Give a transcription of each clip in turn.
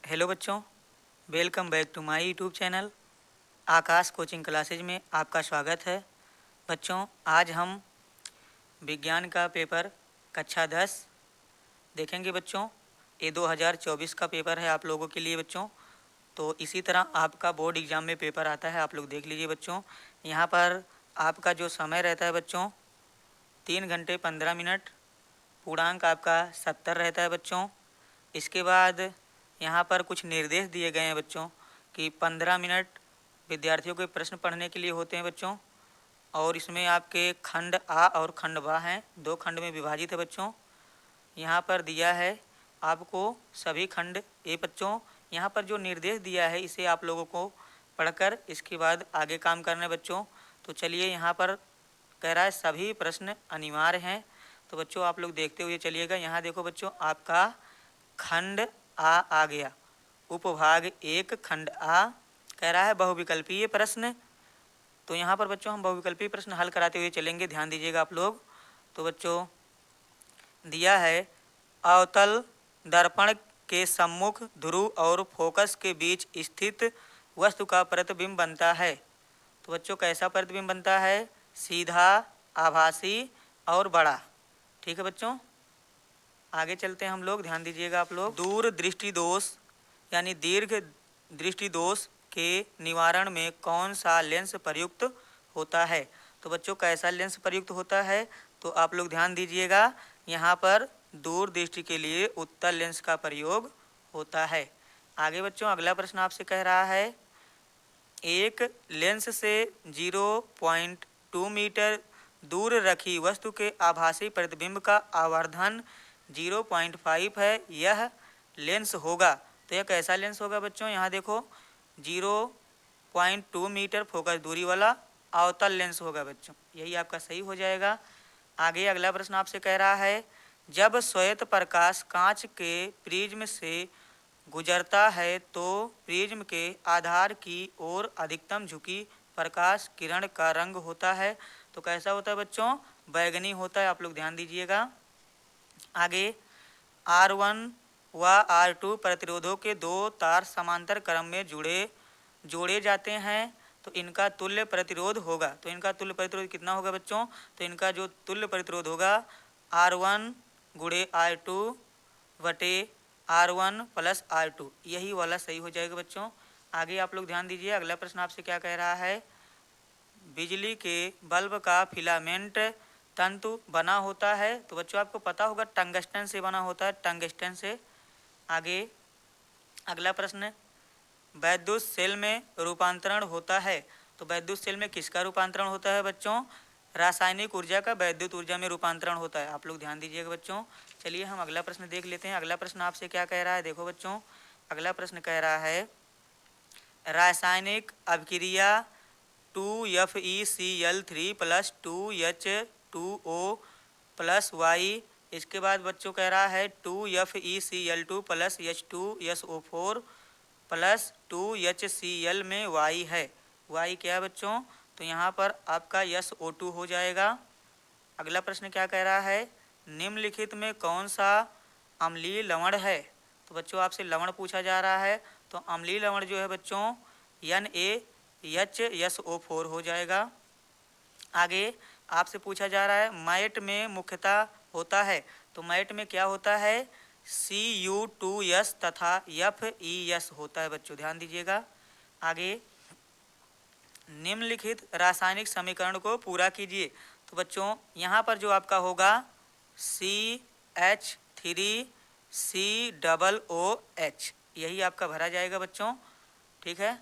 Hello बच्चों, welcome back to my YouTube channel Aakash coaching classes में आपका स्वागत है। बच्चों, आज हम विज्ञान का पेपर कक्षा 10 देखेंगे। बच्चों, ये 2024 का पेपर है आप लोगों के लिए। बच्चों, तो इसी तरह आपका बोर्ड एग्ज़ाम में पेपर आता है, आप लोग देख लीजिए। बच्चों, यहाँ पर आपका जो समय रहता है बच्चों 3 घंटे 15 मिनट, पूर्णांक आपका 70 रहता है। बच्चों, इसके बाद यहाँ पर कुछ निर्देश दिए गए हैं बच्चों कि 15 मिनट विद्यार्थियों के प्रश्न पढ़ने के लिए होते हैं बच्चों। और इसमें आपके खंड आ और खंड बा हैं, 2 खंड में विभाजित है बच्चों। यहाँ पर दिया है आपको सभी खंड। ये बच्चों यहाँ पर जो निर्देश दिया है इसे आप लोगों को पढ़कर इसके बाद आगे काम करना है बच्चों। तो चलिए, यहाँ पर कह रहा है सभी प्रश्न अनिवार्य हैं। तो बच्चों आप लोग देखते हुए चलिएगा। यहाँ देखो बच्चों, आपका खंड आ गया। उपभाग 1 खंड आ कह रहा है बहुविकल्पीय प्रश्न। तो यहाँ पर बच्चों हम बहुविकल्पीय प्रश्न हल कराते हुए चलेंगे, ध्यान दीजिएगा आप लोग। तो बच्चों दिया है अवतल दर्पण के सम्मुख ध्रुव और फोकस के बीच स्थित वस्तु का प्रतिबिंब बनता है। तो बच्चों कैसा प्रतिबिंब बनता है? सीधा, आभासी और बड़ा। ठीक है बच्चों, आगे चलते हैं हम लोग, ध्यान दीजिएगा आप लोग। दूर दृष्टि दोष यानी दीर्घ दृष्टि दोष के निवारण में कौन सा लेंस प्रयुक्त होता है? तो बच्चों कैसा लेंस प्रयुक्त होता है? तो आप लोग ध्यान दीजिएगा, यहाँ पर दूर दृष्टि के लिए उत्तल लेंस का प्रयोग होता है। आगे बच्चों अगला प्रश्न आपसे कह रहा है, एक लेंस से 0.2 मीटर दूर रखी वस्तु के आभासी प्रतिबिंब का आवर्धन 0.5 है, यह लेंस होगा। तो यह कैसा लेंस होगा बच्चों? यहाँ देखो 0.2 मीटर फोकस दूरी वाला अवतल लेंस होगा बच्चों, यही आपका सही हो जाएगा। आगे अगला प्रश्न आपसे कह रहा है, जब श्वेत प्रकाश कांच के प्रिज्म से गुजरता है तो प्रिज्म के आधार की ओर अधिकतम झुकी प्रकाश किरण का रंग होता है। तो कैसा होता है बच्चों? बैगनी होता है। आप लोग ध्यान दीजिएगा। आगे R1 व R2 प्रतिरोधों के 2 तार समांतर क्रम में जोड़े जाते हैं तो इनका तुल्य प्रतिरोध होगा। तो इनका तुल्य प्रतिरोध कितना होगा बच्चों? तो इनका जो तुल्य प्रतिरोध होगा R1 गुणे R2 बटे R1 प्लस R2, यही वाला सही हो जाएगा बच्चों। आगे आप लोग ध्यान दीजिए, अगला प्रश्न आपसे क्या कह रहा है, बिजली के बल्ब का फिलामेंट तंतु बना होता है। तो बच्चों आपको पता होगा टंगस्टन से बना होता है, टंगस्टन से। आगे अगला प्रश्न, वैद्युत सेल में रूपांतरण होता है। तो वैद्युत सेल में किसका रूपांतरण होता है बच्चों? रासायनिक ऊर्जा का वैद्युत ऊर्जा में रूपांतरण होता है। आप लोग ध्यान दीजिएगा बच्चों। चलिए हम अगला प्रश्न देख लेते हैं। अगला प्रश्न आपसे क्या कह रहा है, देखो बच्चों अगला प्रश्न कह रहा है, रासायनिक अभिक्रिया 2FeCl3 plus 2H2O plus Y, इसके बाद बच्चों कह रहा है 2FeCl2 plus H2SO4 plus 2HCl में Y है। Y क्या है बच्चों? तो यहाँ पर आपका SO2 हो जाएगा। अगला प्रश्न क्या कह रहा है, निम्नलिखित में कौन सा अम्लीय लवण है? तो बच्चों आपसे लवण पूछा जा रहा है। तो अम्लीय लवण जो है बच्चों NaHSO4 हो जाएगा। आगे आपसे पूछा जा रहा है, मैट में मुख्यतः होता है। तो मैट में क्या होता है? Cu2S तथा FeS होता है बच्चों, ध्यान दीजिएगा। आगे निम्नलिखित रासायनिक समीकरण को पूरा कीजिए। तो बच्चों यहाँ पर जो आपका होगा CH3COOH, यही आपका भरा जाएगा बच्चों। ठीक है,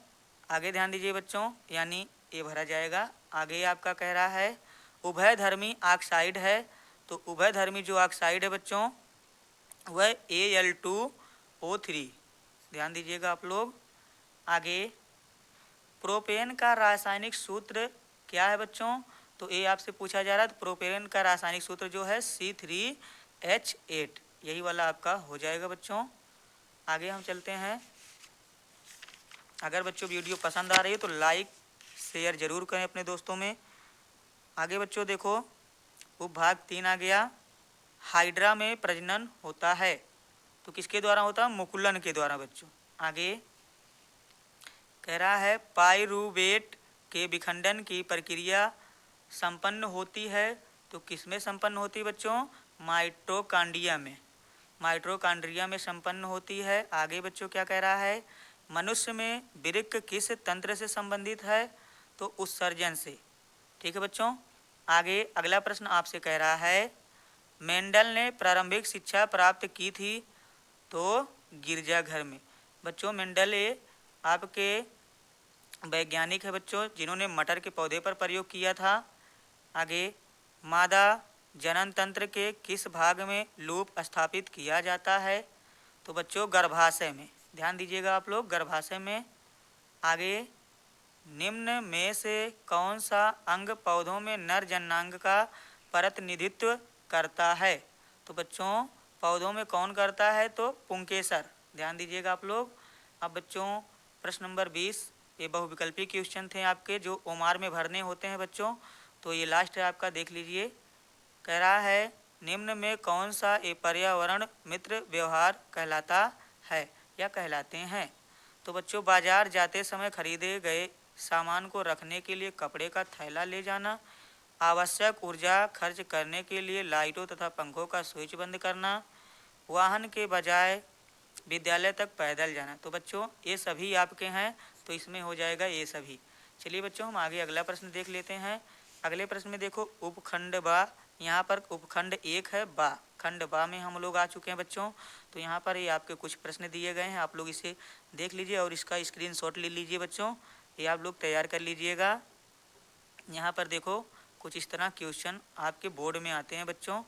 आगे ध्यान दीजिए बच्चों, यानी ये भरा जाएगा। आगे आपका कह रहा है उभयधर्मी ऑक्साइड है। तो उभयधर्मी जो ऑक्साइड है बच्चों वह Al2O3, ध्यान दीजिएगा आप लोग। आगे प्रोपेन का रासायनिक सूत्र क्या है बच्चों? तो ये आपसे पूछा जा रहा है। तो प्रोपेन का रासायनिक सूत्र जो है C3H8, यही वाला आपका हो जाएगा बच्चों। आगे हम चलते हैं। अगर बच्चों वीडियो पसंद आ रही है तो लाइक शेयर जरूर करें अपने दोस्तों में। आगे बच्चों देखो उपभाग 3 आ गया, हाइड्रा में प्रजनन होता है। तो किसके द्वारा होता है? मुकुलन के द्वारा बच्चों। आगे कह रहा है पाइरूवेट के विखंडन की प्रक्रिया संपन्न होती है तो किसमें संपन्न होती है बच्चों? माइटोकांड्रिया में। माइटोकांड्रिया में संपन्न होती है। आगे बच्चों क्या कह रहा है? मनुष्य में वृक्क किस तंत्र से संबंधित है? तो उत्सर्जन से। ठीक है बच्चों। आगे अगला प्रश्न आपसे कह रहा है मेंडल ने प्रारंभिक शिक्षा प्राप्त की थी तो गिरजाघर में। बच्चों मेंडल आपके वैज्ञानिक है बच्चों जिन्होंने मटर के पौधे पर प्रयोग किया था। आगे मादा जनन तंत्र के किस भाग में लूप स्थापित किया जाता है? तो बच्चों गर्भाशय में। ध्यान दीजिएगा आप लोग, गर्भाशय में। आगे निम्न में से कौन सा अंग पौधों में नर जननांग का प्रतिनिधित्व करता है? तो बच्चों पौधों में कौन करता है? तो पुंकेसर। ध्यान दीजिएगा आप लोग। अब बच्चों प्रश्न नंबर 20, ये बहुविकल्पी क्वेश्चन थे आपके जो ओमार में भरने होते हैं बच्चों। तो ये लास्ट है आपका, देख लीजिए। कह रहा है निम्न में कौन सा ये पर्यावरण मित्र व्यवहार कहलाता है या कहलाते हैं? तो बच्चों बाजार जाते समय खरीदे गए सामान को रखने के लिए कपड़े का थैला ले जाना, आवश्यक ऊर्जा खर्च करने के लिए लाइटों तथा पंखों का स्विच बंद करना, वाहन के बजाय विद्यालय तक पैदल जाना। तो बच्चों ये सभी आपके हैं, तो इसमें हो जाएगा ये सभी। चलिए बच्चों हम आगे अगला प्रश्न देख लेते हैं। अगले प्रश्न में देखो उपखंड बा, यहाँ पर उपखंड 1 है बा, खंड बा में हम लोग आ चुके हैं बच्चों। तो यहाँ पर ये आपके कुछ प्रश्न दिए गए हैं, आप लोग इसे देख लीजिए और इसका स्क्रीनशॉट ले लीजिए बच्चों, ये आप लोग तैयार कर लीजिएगा। यहाँ पर देखो कुछ इस तरह क्वेश्चन आपके बोर्ड में आते हैं बच्चों।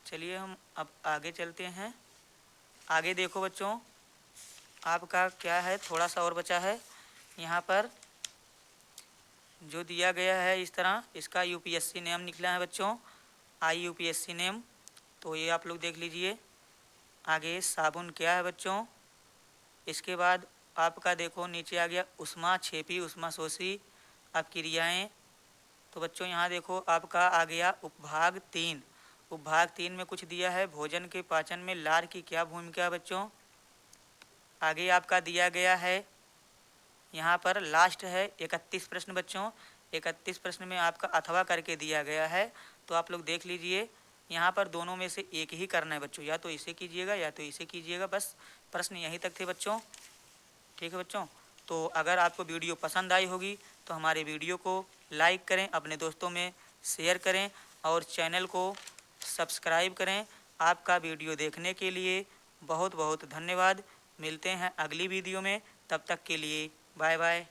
चलिए हम अब आगे चलते हैं। आगे देखो बच्चों आपका क्या है, थोड़ा सा और बचा है। यहाँ पर जो दिया गया है इस तरह, इसका यूपीएससी नेम निकला है बच्चों, IUPAC नेम। तो ये आप लोग देख लीजिए। आगे साबुन क्या है बच्चों? इसके बाद आपका देखो नीचे आ गया उष्मा छेपी उष्मा शोषी अब क्रियाएँ। तो बच्चों यहाँ देखो आपका आ गया उपभाग 3। उपभाग 3 में कुछ दिया है भोजन के पाचन में लार की क्या भूमिका है बच्चों? आगे आपका दिया गया है यहाँ पर लास्ट है 31 प्रश्न बच्चों। 31 प्रश्न में आपका अथवा करके दिया गया है, तो आप लोग देख लीजिए। यहाँ पर दोनों में से एक ही करना है बच्चों, या तो इसे कीजिएगा या तो इसे कीजिएगा। बस प्रश्न यहीं तक थे बच्चों। ठीक है बच्चों। तो अगर आपको वीडियो पसंद आई होगी तो हमारे वीडियो को लाइक करें, अपने दोस्तों में शेयर करें और चैनल को सब्सक्राइब करें। आपका वीडियो देखने के लिए बहुत बहुत धन्यवाद। मिलते हैं अगली वीडियो में, तब तक के लिए बाय बाय।